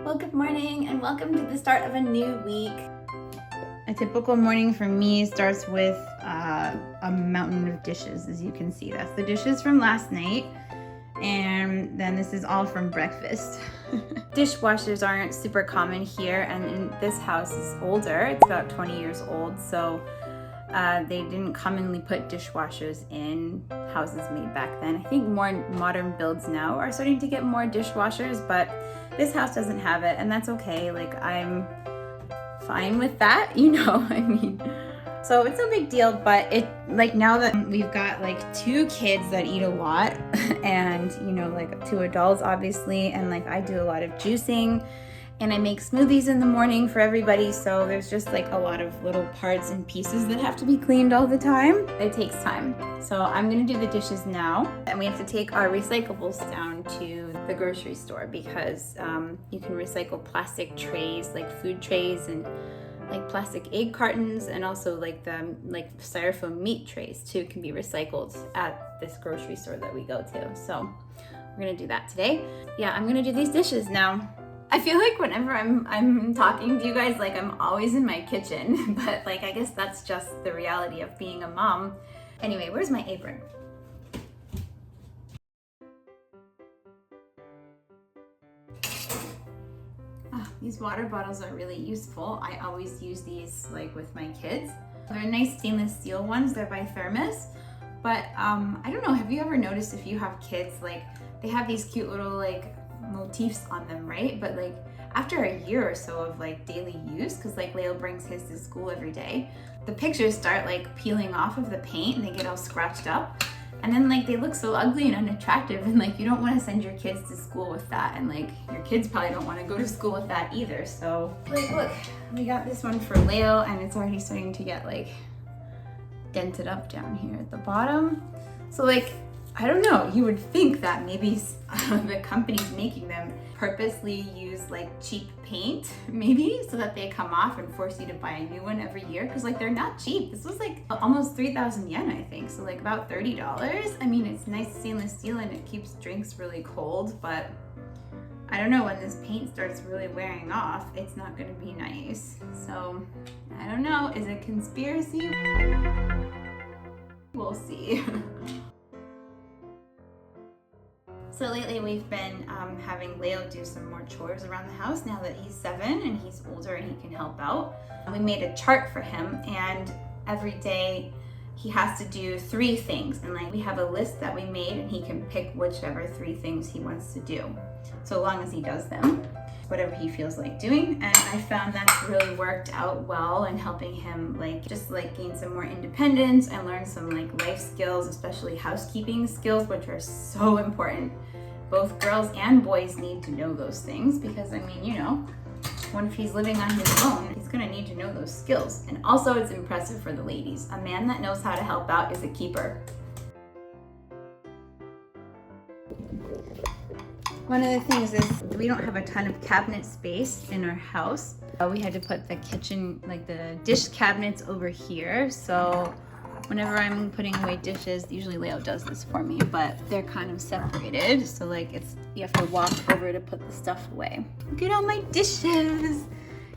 Well, good morning and welcome to the start of a new week. A typical morning for me starts with a mountain of dishes, as you can see. That's the dishes from last night, and then this is all from breakfast. Dishwashers aren't super common here, and this house is older. It's about 20 years old, so they didn't commonly put dishwashers in houses made back then. I think more modern builds now are starting to get more dishwashers, but this house doesn't have it, and that's okay. Like, I'm fine with that, you know, I mean, so it's no big deal. But it, like, now that we've got like 2 kids that eat a lot and, you know, like 2 adults obviously, and like I do a lot of juicing and I make smoothies in the morning for everybody, so there's just like a lot of little parts and pieces that have to be cleaned all the time. It takes time. So I'm gonna do the dishes now, and we have to take our recyclables down to the grocery store because you can recycle plastic trays, like food trays, and like plastic egg cartons, and also like the styrofoam meat trays too can be recycled at this grocery store that we go to. So we're gonna do that today. Yeah, I'm gonna do these dishes now. I feel like whenever I'm talking to you guys, like I'm always in my kitchen, but like I guess that's just the reality of being a mom. Anyway, where's my apron? These water bottles are really useful. I always use these like with my kids. They're nice stainless steel ones. They're by Thermos. But I don't know, have you ever noticed if you have kids, like they have these cute little like motifs on them, right? But like after a year or so of like daily use, because like Leo brings his to school every day, the pictures start like peeling off of the paint and they get all scratched up, and then like they look so ugly and unattractive, and like you don't want to send your kids to school with that, and like your kids probably don't want to go to school with that either. So like look, we got this one for Leo and it's already starting to get like dented up down here at the bottom. So like I don't know, you would think that maybe the companies making them purposely use like cheap paint, maybe, so that they come off and force you to buy a new one every year, because like they're not cheap. This was like almost 3,000 yen, I think, so like about $30. I mean, it's nice stainless steel and it keeps drinks really cold, but I don't know, when this paint starts really wearing off, it's not going to be nice. So I don't know, is it conspiracy? We'll see. So lately we've been having Leo do some more chores around the house now that he's 7 and he's older and he can help out. We made a chart for him, and every day he has to do 3 things, and like we have a list that we made and he can pick whichever 3 things he wants to do, so long as he does them, whatever he feels like doing. And I found that's really worked out well in helping him like just like gain some more independence and learn some like life skills, especially housekeeping skills, which are so important. Both girls and boys need to know those things, because I mean, you know, what if he's living on his own? He's gonna need to know those skills. And also it's impressive for the ladies. A man that knows how to help out is a keeper. One of the things is we don't have a ton of cabinet space in our house. We had to put the kitchen, like the dish cabinets over here. So whenever I'm putting away dishes, usually Leo does this for me, but they're kind of separated. So like you have to walk over to put the stuff away. Look at all my dishes.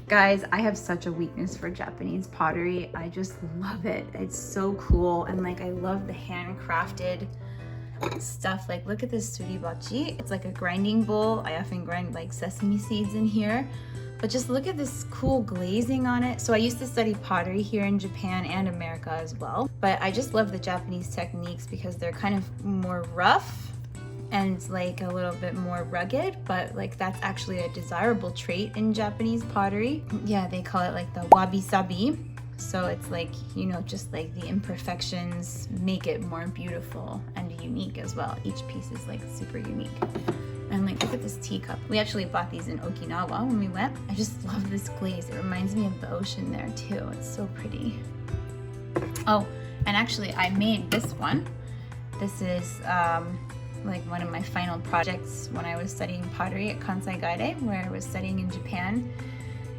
Guys, I have such a weakness for Japanese pottery. I just love it. It's so cool. And like, I love the handcrafted stuff. Like, look at this suribachi. It's like a grinding bowl. I often grind like sesame seeds in here, but just look at this cool glazing on it. So I used to study pottery here in Japan and America as well, but I just love the Japanese techniques because they're kind of more rough and like a little bit more rugged, but like that's actually a desirable trait in Japanese pottery. Yeah, they call it like the wabi-sabi. So it's like, you know, just like the imperfections make it more beautiful and unique as well. Each piece is like super unique. And like, look at this teacup. We actually bought these in Okinawa when we went. I just love this glaze. It reminds me of the ocean there too. It's so pretty. Oh, and actually I made this one. This is like one of my final projects when I was studying pottery at Kansai Gaide, where I was studying in Japan.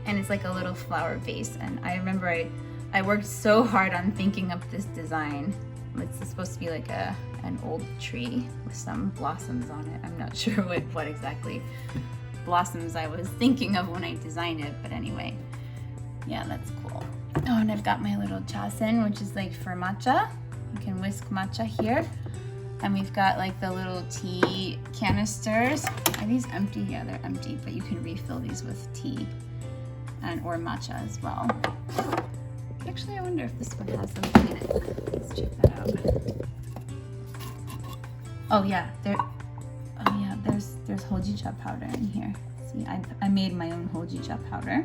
And it's like a little flower vase. And I remember I worked so hard on thinking up this design. It's supposed to be like an old tree with some blossoms on it. I'm not sure what exactly. blossoms I was thinking of when I designed it. But anyway, yeah, that's cool. Oh, and I've got my little chasen, which is like for matcha. You can whisk matcha here. And we've got like the little tea canisters. Are these empty? Yeah, they're empty, but you can refill these with tea or matcha as well. Actually, I wonder if this one has something in it. Let's check that out. Oh yeah, there's hojicha powder in here. See, I made my own hojicha powder.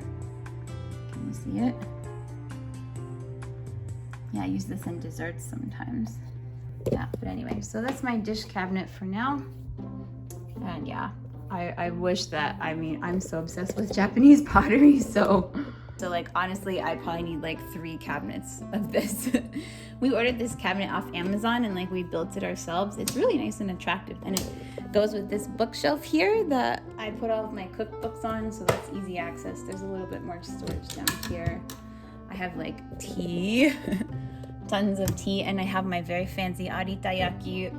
Can you see it? Yeah, I use this in desserts sometimes. Yeah, but anyway, so that's my dish cabinet for now. And yeah, I wish that, I mean, I'm so obsessed with Japanese pottery, so like honestly, I probably need like 3 cabinets of this. We ordered this cabinet off Amazon and like we built it ourselves. It's really nice and attractive, and it goes with this bookshelf here that I put all of my cookbooks on, so that's easy access. There's a little bit more storage down here. I have like tea, tons of tea, and I have my very fancy aritayaki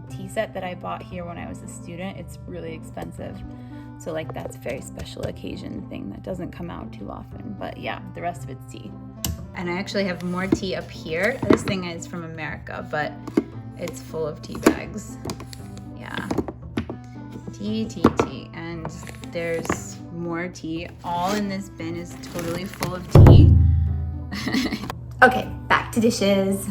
tea set that I bought here when I was a student. It's really expensive. So like that's a very special occasion thing that doesn't come out too often. But yeah, the rest of it's tea. And I actually have more tea up here. This thing is from America, but it's full of tea bags. Yeah. Tea. And there's more tea. All in this bin is totally full of tea. Okay, back to dishes.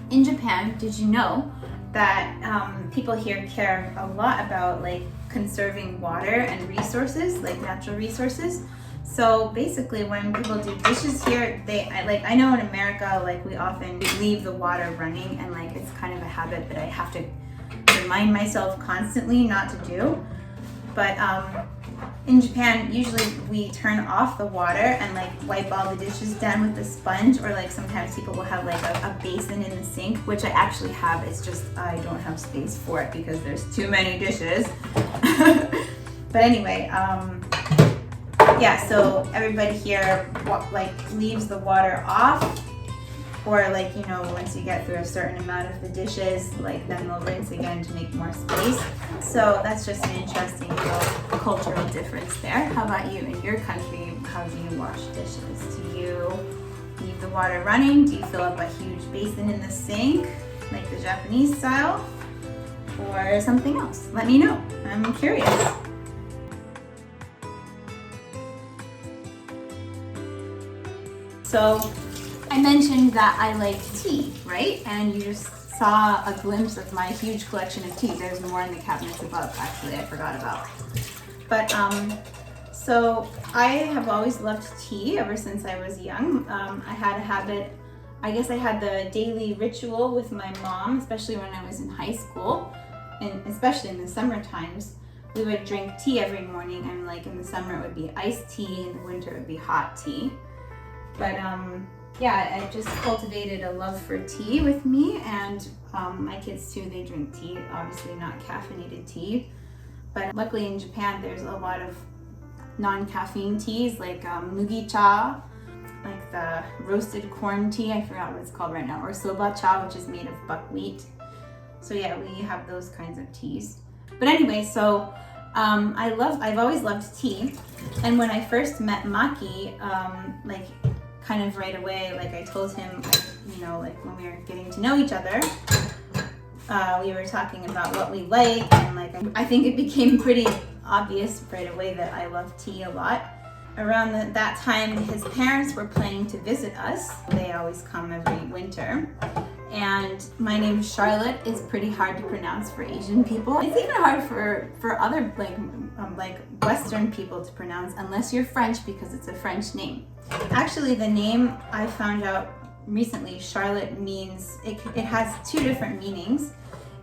In Japan, did you know that people here care a lot about like conserving water and resources, like natural resources? So basically, when people do dishes here, I know in America, like we often leave the water running, and like it's kind of a habit that I have to remind myself constantly not to do. But in Japan, usually we turn off the water and like wipe all the dishes down with a sponge, or like sometimes people will have like a basin in the sink, which I actually have. It's just I don't have space for it because there's too many dishes. But anyway, yeah, so everybody here like leaves the water off, or like, you know, once you get through a certain amount of the dishes, like then they'll rinse again to make more space. So that's just an interesting little cultural difference there. How about you in your country? How do you wash dishes? Do you leave the water running? Do you fill up a huge basin in the sink, like the Japanese style, or something else? Let me know. I'm curious. So I mentioned that I like tea, right? And you just saw a glimpse of my huge collection of tea. There's more in the cabinets above, actually, I forgot about. But so I have always loved tea ever since I was young. I had a habit, I guess I had the daily ritual with my mom, especially when I was in high school, and especially in the summer times. We would drink tea every morning, and like in the summer it would be iced tea, in the winter it would be hot tea. But yeah, I just cultivated a love for tea with me, and my kids too, they drink tea, obviously not caffeinated tea. But luckily in Japan, there's a lot of non-caffeine teas like mugi cha, like the roasted corn tea, I forgot what it's called right now, or soba cha, which is made of buckwheat. So yeah, we have those kinds of teas. But anyway, so I've always loved tea. And when I first met Maki, like kind of right away, like I told him, you know, like when we were getting to know each other, we were talking about what we like, and like I think it became pretty obvious right away that I love tea a lot. Around that time, his parents were planning to visit us. They always come every winter. And my name Charlotte is pretty hard to pronounce for Asian people. It's even hard for other like Western people to pronounce, unless you're French, because it's a French name. Actually, the name I found out recently, Charlotte, means it has 2 different meanings.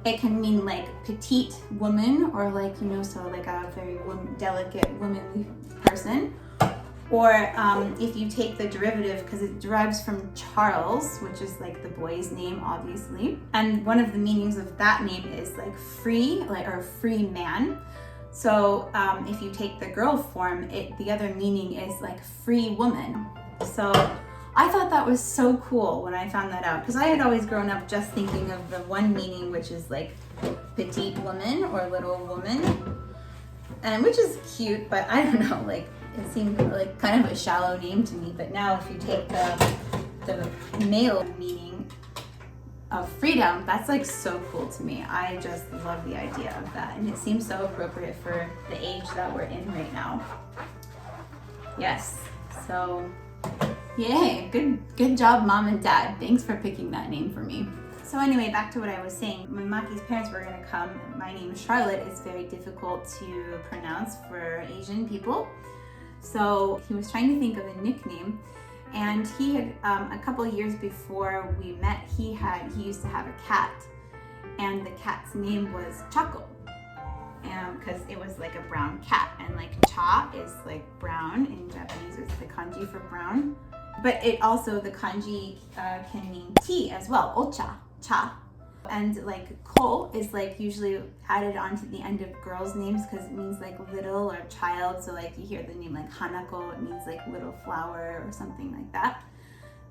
It can mean like petite woman, or like, you know, so like a very delicate womanly person. Or if you take the derivative, because it derives from Charles, which is like the boy's name, obviously. And one of the meanings of that name is like free, like, or free man. So if you take the girl form, the other meaning is like free woman. So I thought that was so cool when I found that out, because I had always grown up just thinking of the one meaning, which is like petite woman or little woman, and which is cute, but I don't know, like it seemed like kind of a shallow name to me. But now if you take the male meaning of freedom, that's like so cool to me. I just love the idea of that, and it seems so appropriate for the age that we're in right now. Yes, so yay, good job, Mom and Dad. Thanks for picking that name for me. So anyway, back to what I was saying. When Maki's parents were gonna come, my name Charlotte is very difficult to pronounce for Asian people. So he was trying to think of a nickname, and he had a couple of years before we met, he used to have a cat, and the cat's name was Chako, because it was like a brown cat, and like cha is like brown in Japanese, it's the kanji for brown, but it also, the kanji can mean tea as well, ocha, cha. And like ko is like usually added onto the end of girls' names because it means like little or child. So like you hear the name like Hanako, it means like little flower or something like that.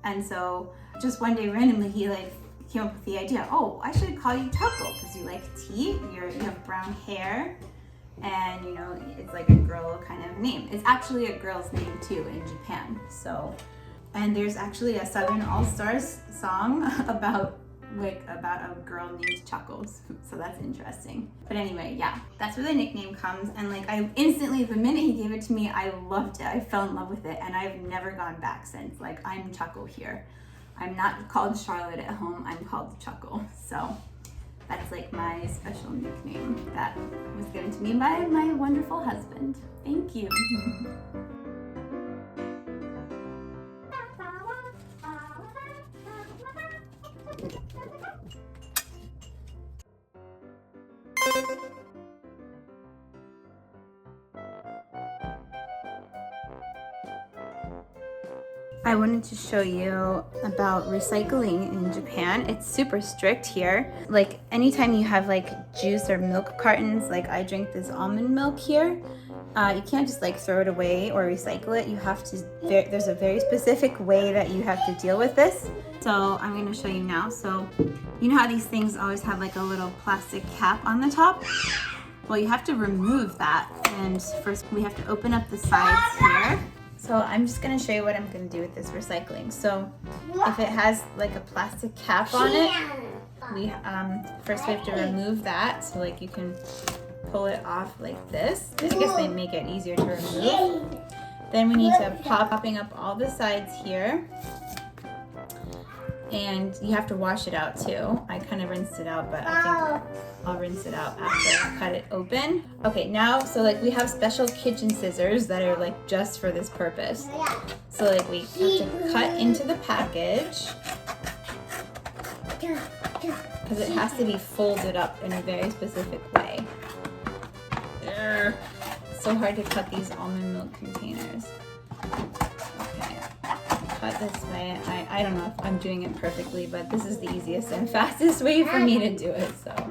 And so just one day randomly he like came up with the idea, oh, I should call you Chako because you like tea, you have brown hair, and you know, it's like a girl kind of name. It's actually a girl's name too in Japan. So, and there's actually a Southern All-Stars song about a girl named Chako, so that's interesting. But anyway, yeah, that's where the nickname comes, and like I instantly, the minute he gave it to me, I loved it. I fell in love with it, and I've never gone back since. Like, I'm Chako here. I'm not called Charlotte at home, I'm called Chako. So that's like my special nickname that was given to me by my wonderful husband. Thank you. I wanted to show you about recycling in Japan. It's super strict here. Like anytime you have like juice or milk cartons, like I drink this almond milk here, you can't just like throw it away or recycle it. You have to, there's a very specific way that you have to deal with this. So I'm gonna show you now. So you know how these things always have like a little plastic cap on the top? Well, you have to remove that. And first we have to open up the sides here. So I'm just gonna show you what I'm gonna do with this recycling. So if it has like a plastic cap on it, first we have to remove that. So like you can pull it off like this. I guess they make it easier to remove. Then we need to popping up all the sides here. And you have to wash it out too. I kind of rinsed it out, but I think I'll rinse it out after I cut it open. Okay, now, so like we have special kitchen scissors that are like just for this purpose. So like we have to cut into the package because it has to be folded up in a very specific way. It's so hard to cut these almond milk containers. Cut this way. I don't know if I'm doing it perfectly, but this is the easiest and fastest way for me to do it. So,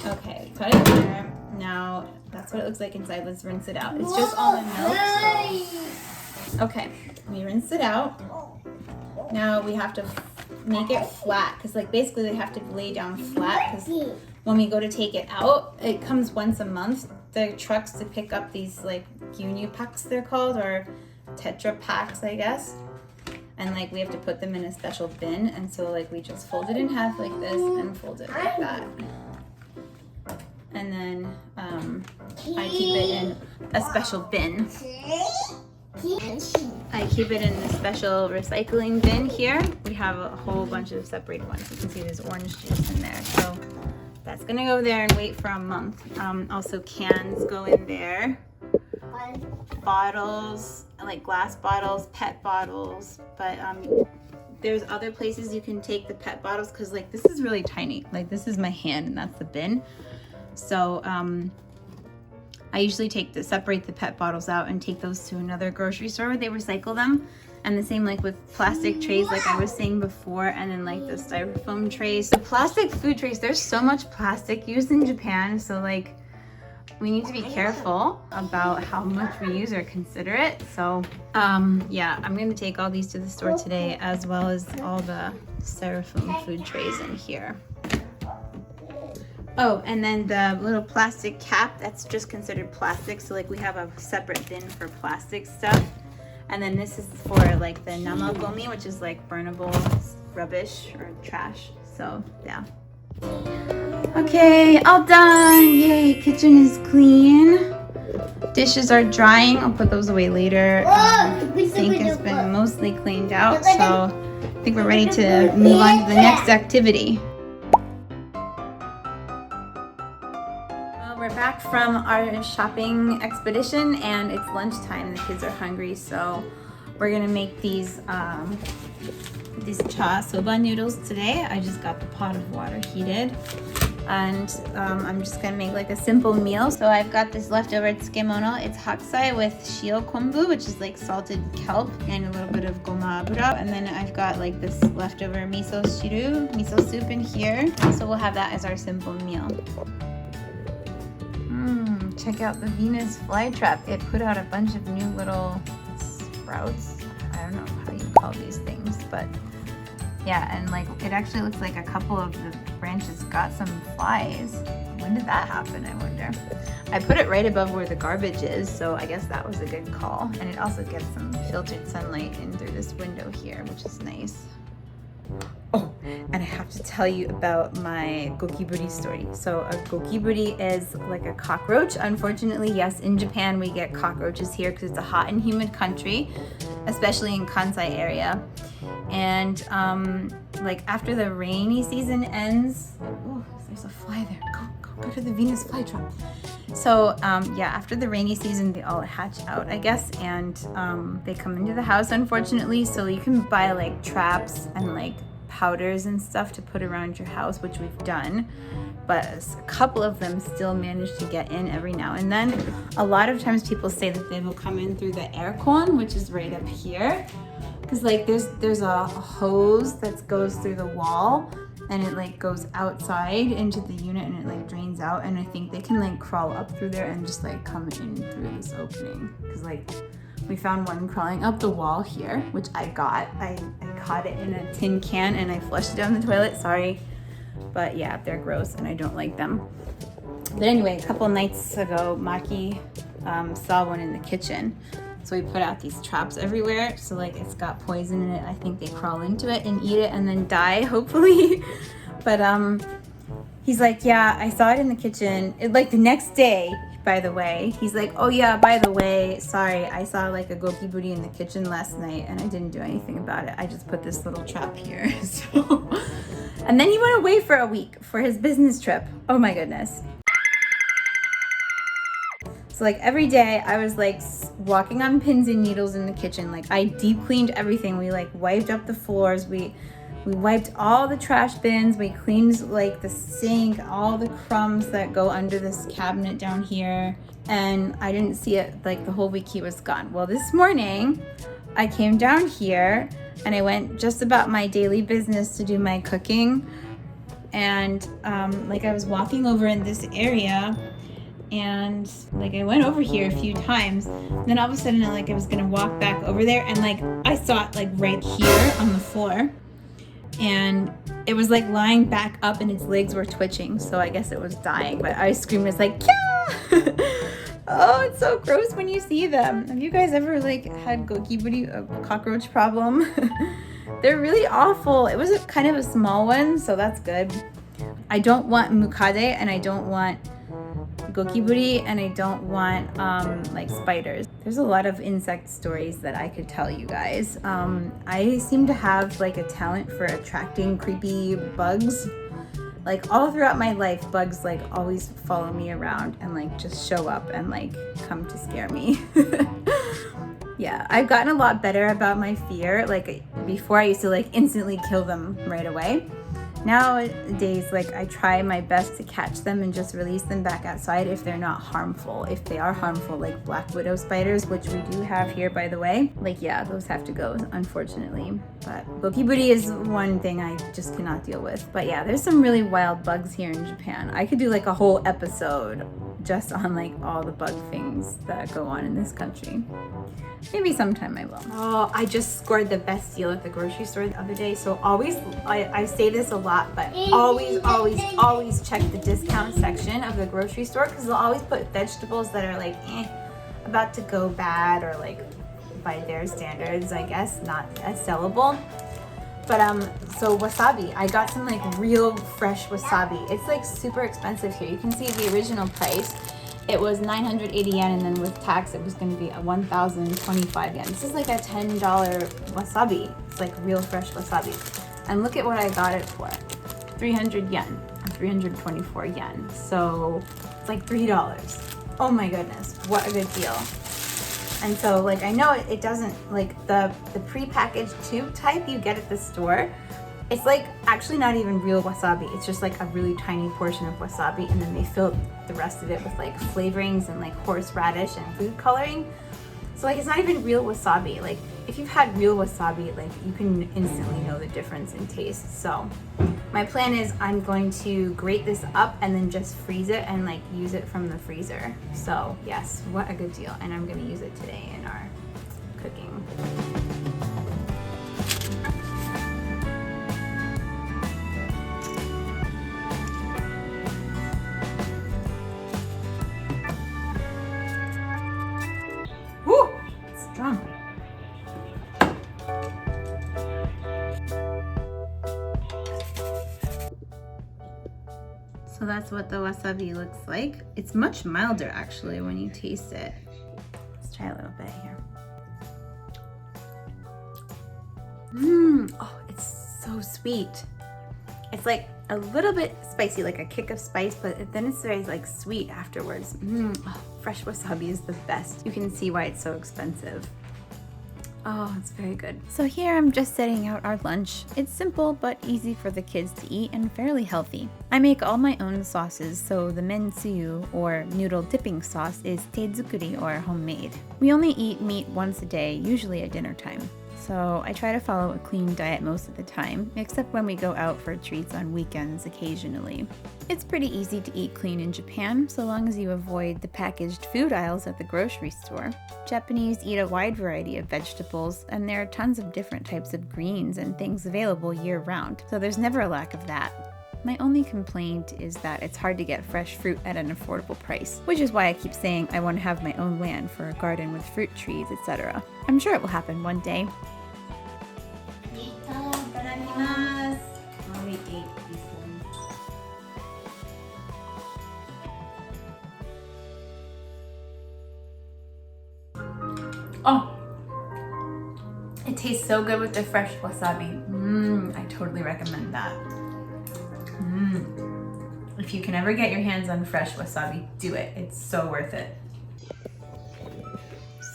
okay, cut it there. Now that's what it looks like inside. Let's rinse it out. It's just almond milk. So. Okay, we rinsed it out. Now we have to make it flat because, like, basically they have to lay down flat because when we go to take it out, it comes once a month. The trucks to pick up these like gyunyu packs, they're called, or Tetra packs, I guess. And like we have to put them in a special bin, and so like we just fold it in half like this and fold it like that. And then I keep it in a special bin. I keep it in a special recycling bin here. We have a whole bunch of separated ones. You can see there's orange juice in there. So that's gonna go there and wait for a month. Also cans go in there. Bottles, like glass bottles, pet bottles, but there's other places you can take the pet bottles because like this is really tiny. Like this is my hand and that's the bin. So I usually separate the pet bottles out and take those to another grocery store where they recycle them. And the same like with plastic trays, like I was saying before, and then like the styrofoam trays. The plastic food trays, there's so much plastic used in Japan. So like we need to be careful about how much we use or consider it. So yeah, I'm gonna take all these to the store today, as well as all the styrofoam food trays in here. Oh, and then the little plastic cap, that's just considered plastic. So like we have a separate bin for plastic stuff. And then this is for like the namagomi, which is like burnable rubbish or trash. So yeah. Okay, all done. Yay, kitchen is clean. Dishes are drying. I'll put those away later. Sink has been mostly cleaned out. So I think we're ready to move on to the next activity. We're back from our shopping expedition and it's lunchtime. The kids are hungry, so we're gonna make these cha soba noodles today. I just got the pot of water heated, and I'm just gonna make like a simple meal. So I've got this leftover tsukemono. It's hakusai with shio kombu, which is like salted kelp, and a little bit of goma abura. And then I've got like this leftover miso soup in here. So we'll have that as our simple meal. Check out the Venus flytrap. It put out a bunch of new little sprouts. I don't know how you call these things, but yeah, and like it actually looks like a couple of the branches got some flies. When did that happen, I wonder? I put it right above where the garbage is, so I guess that was a good call. And it also gets some filtered sunlight in through this window here, which is nice. Oh, and I have to tell you about my gokiburi story. So a gokiburi is like a cockroach. Unfortunately, yes, in Japan we get cockroaches here because it's a hot and humid country, especially in Kansai area. And like after the rainy season ends, oh, there's a fly there. Go to the Venus flytrap. So yeah, after the rainy season, they all hatch out, I guess, and they come into the house, unfortunately. So you can buy like traps and like powders and stuff to put around your house, which we've done, but a couple of them still manage to get in every now and then. A lot of times people say that they will come in through the aircon, which is right up here, because like there's a hose that goes through the wall and it like goes outside into the unit and it like drains out, and I think they can like crawl up through there and just like come in through this opening, because like we found one crawling up the wall here, which I caught it in a tin can and I flushed it down the toilet, sorry. But yeah, they're gross and I don't like them. But anyway, a couple nights ago, Maki saw one in the kitchen. So we put out these traps everywhere. So like it's got poison in it. I think they crawl into it and eat it and then die, hopefully. But he's like, yeah, I saw it in the kitchen. Like the next day, by the way, he's like, oh yeah, by the way, sorry, I saw like a gokiburi in the kitchen last night and I didn't do anything about it. I just put this little trap here. So, and then he went away for a week for his business trip. Oh my goodness. So like every day I was like walking on pins and needles in the kitchen. Like I deep cleaned everything. We like wiped up the floors. We wiped all the trash bins. We cleaned like the sink, all the crumbs that go under this cabinet down here. And I didn't see it like the whole week he was gone. Well, this morning I came down here and I went just about my daily business to do my cooking. And like I was walking over in this area and like I went over here a few times. Then all of a sudden like I was gonna walk back over there and like I saw it like right here on the floor. And it was like lying back up and its legs were twitching, so I guess it was dying. But I screamed, it's like, yeah! Oh, it's so gross when you see them. Have you guys ever like had gokiburi, a cockroach problem? They're really awful. It was kind of a small one, so that's good. I don't want mukade and I don't want gokiburi and I don't want like spiders. There's a lot of insect stories that I could tell you guys. I seem to have like a talent for attracting creepy bugs. Like all throughout my life, bugs like always follow me around and like just show up and like come to scare me. Yeah, I've gotten a lot better about my fear. Like before I used to like instantly kill them right away. Nowadays, like I try my best to catch them and just release them back outside if they're not harmful. If they are harmful, like black widow spiders, which we do have here, by the way, like yeah, those have to go, unfortunately. But gokiburi is one thing I just cannot deal with. But yeah, there's some really wild bugs here in Japan. I could do like a whole episode just on like all the bug things that go on in this country. Maybe sometime I will. Oh, I just scored the best deal at the grocery store the other day. So always, I say this a lot, but always check the discount section of the grocery store, because they'll always put vegetables that are like about to go bad, or like by their standards, I guess, not as sellable. But so wasabi, I got some like real fresh wasabi. It's like super expensive here. You can see the original price. It was 980 yen, and then with tax it was going to be 1,025 yen. This is like a $10 wasabi. It's like real fresh wasabi. And look at what I got it for. 300 yen, 324 yen. So it's like $3. Oh my goodness, what a good deal. And so like, I know it doesn't, like the pre-packaged tube type you get at the store, it's like actually not even real wasabi. It's just like a really tiny portion of wasabi, and then they fill the rest of it with like flavorings and like horseradish and food coloring. So like, it's not even real wasabi. Like if you've had real wasabi, like you can instantly know the difference in taste. So my plan is I'm going to grate this up and then just freeze it and like use it from the freezer. So yes, what a good deal. And I'm gonna use it today in our cooking. Woo! It's strong. So that's what the wasabi looks like. It's much milder actually when you taste it. Let's try a little bit here. Oh, it's so sweet. It's like a little bit spicy, like a kick of spice, but then it's very like sweet afterwards. Oh, fresh wasabi is the best. You can see why it's so expensive. Oh, it's very good. So here I'm just setting out our lunch. It's simple but easy for the kids to eat and fairly healthy. I make all my own sauces, so the mentsuyu or noodle dipping sauce is teizukuri or homemade. We only eat meat once a day, usually at dinner time. So I try to follow a clean diet most of the time, except when we go out for treats on weekends occasionally. It's pretty easy to eat clean in Japan, so long as you avoid the packaged food aisles at the grocery store. Japanese eat a wide variety of vegetables, and there are tons of different types of greens and things available year-round, so there's never a lack of that. My only complaint is that it's hard to get fresh fruit at an affordable price, which is why I keep saying I want to have my own land for a garden with fruit trees, etc. I'm sure it will happen one day. Oh, it tastes so good with the fresh wasabi. I totally recommend that. If you can ever get your hands on fresh wasabi, do it. It's so worth it.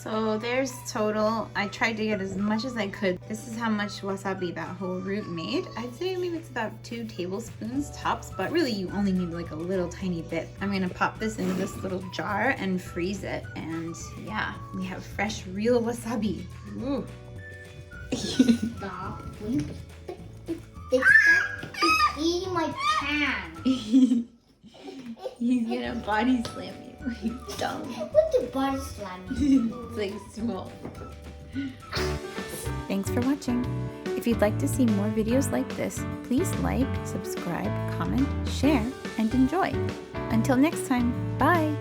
So there's total. I tried to get as much as I could. This is how much wasabi that whole root made. I'd say maybe it's about 2 tablespoons tops, but really you only need like a little tiny bit. I'm gonna pop this into this little jar and freeze it, and yeah, we have fresh real wasabi. Ooh. Stop. It's eating my pan. He's gonna body slam you. Dumb. What the body slam you? It's like small. Thanks for watching. If you'd like to see more videos like this, please like, subscribe, comment, share, and enjoy. Until next time, bye!